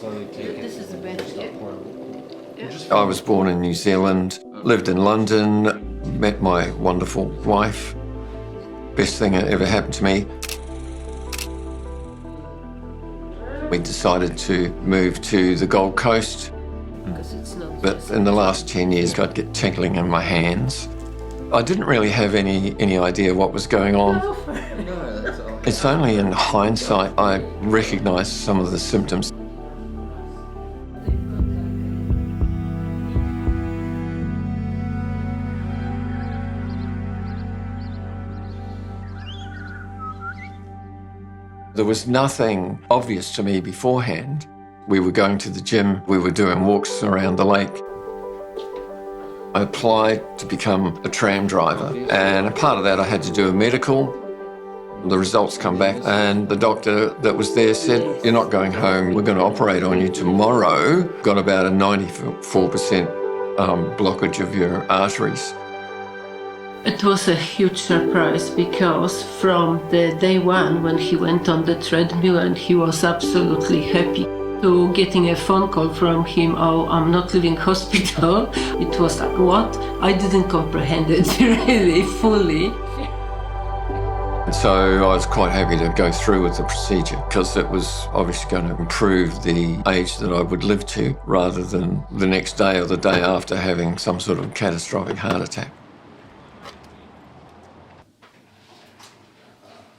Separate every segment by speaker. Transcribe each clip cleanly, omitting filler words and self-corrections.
Speaker 1: This is the bench, yeah?
Speaker 2: I was born in New Zealand, lived in London, met my wonderful wife. Best thing that ever happened to me. We decided to move to the Gold Coast, but in the last 10 years I'd get tingling in my hands. I didn't really have any idea what was going on. It's only in hindsight I recognised some of the symptoms. There was nothing obvious to me beforehand. We were going to the gym, we were doing walks around the lake. I applied to become a tram driver, and a part of that I had to do a medical. The results come back and the doctor that was there said, "You're not going home, we're going to operate on you tomorrow." Got about a 94% blockage of your arteries.
Speaker 1: It was a huge surprise because from the day one when he went on the treadmill and he was absolutely happy, to getting a phone call from him, "Oh, I'm not leaving hospital," it was like, what? I didn't comprehend it really fully.
Speaker 2: So I was quite happy to go through with the procedure because it was obviously going to improve the age that I would live to rather than the next day or the day after having some sort of catastrophic heart attack.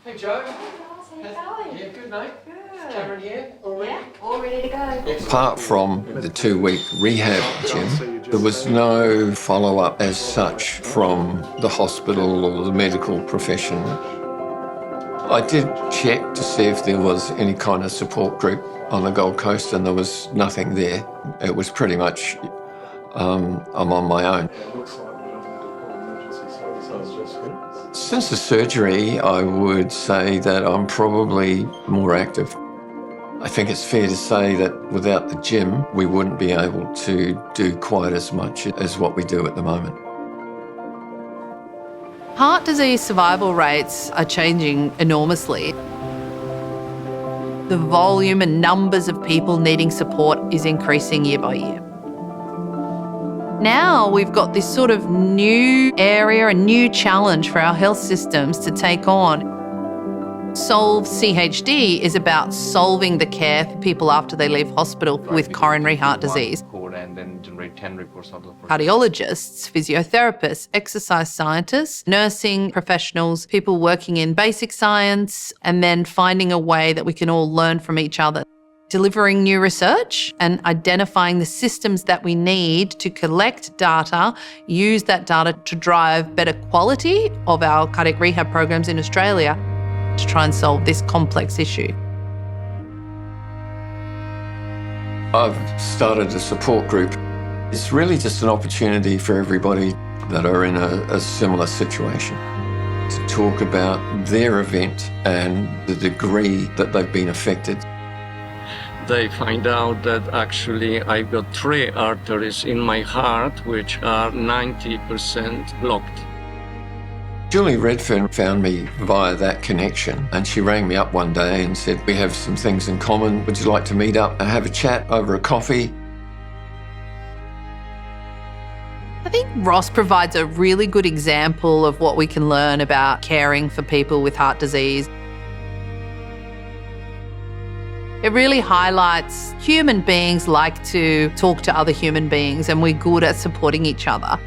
Speaker 3: Hey Joe.
Speaker 4: How's it going?
Speaker 3: Yeah, good mate.
Speaker 4: Good.
Speaker 3: Cameron here, all ready?
Speaker 4: Yeah, all ready to go.
Speaker 2: Apart from the 2-week rehab gym, there was no follow-up as such from the hospital or the medical profession. I did check to see if there was any kind of support group on the Gold Coast, and there was nothing there. It was pretty much, I'm on my own. Since the surgery, I would say that I'm probably more active. I think it's fair to say that without the gym, we wouldn't be able to do quite as much as what we do at the moment.
Speaker 5: Heart disease survival rates are changing enormously. The volume and numbers of people needing support is increasing year by year. Now we've got this sort of new area, a new challenge for our health systems to take on. SOLVE-CHD is about solving the care for people after they leave hospital with coronary heart disease.
Speaker 6: And then generate 10 reports out of the
Speaker 5: Cardiologists, physiotherapists, exercise scientists, nursing professionals, people working in basic science, and then finding a way that we can all learn from each other. Delivering new research and identifying the systems that we need to collect data, use that data to drive better quality of our cardiac rehab programs in Australia to try and solve this complex issue.
Speaker 2: I've started a support group. It's really just an opportunity for everybody that are in a similar situation to talk about their event and the degree that they've been affected.
Speaker 7: They find out that actually I've got 3 arteries in my heart which are 90% blocked.
Speaker 2: Julie Redfern found me via that connection, and she rang me up one day and said, "We have some things in common. Would you like to meet up and have a chat over a coffee?"
Speaker 5: I think Ross provides a really good example of what we can learn about caring for people with heart disease. It really highlights human beings like to talk to other human beings, and we're good at supporting each other.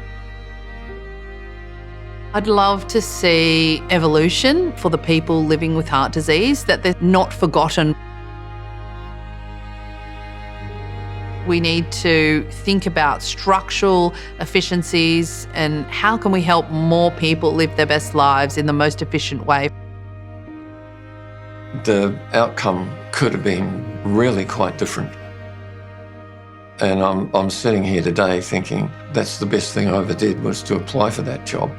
Speaker 5: I'd love to see evolution for the people living with heart disease, that they're not forgotten. We need to think about structural efficiencies and how can we help more people live their best lives in the most efficient way.
Speaker 2: The outcome could have been really quite different. And I'm sitting here today thinking that's the best thing I ever did, was to apply for that job.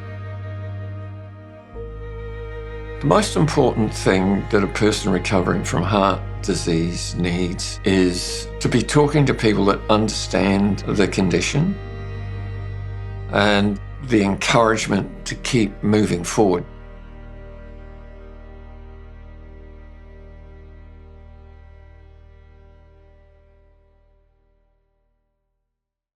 Speaker 2: The most important thing that a person recovering from heart disease needs is to be talking to people that understand the condition and the encouragement to keep moving forward.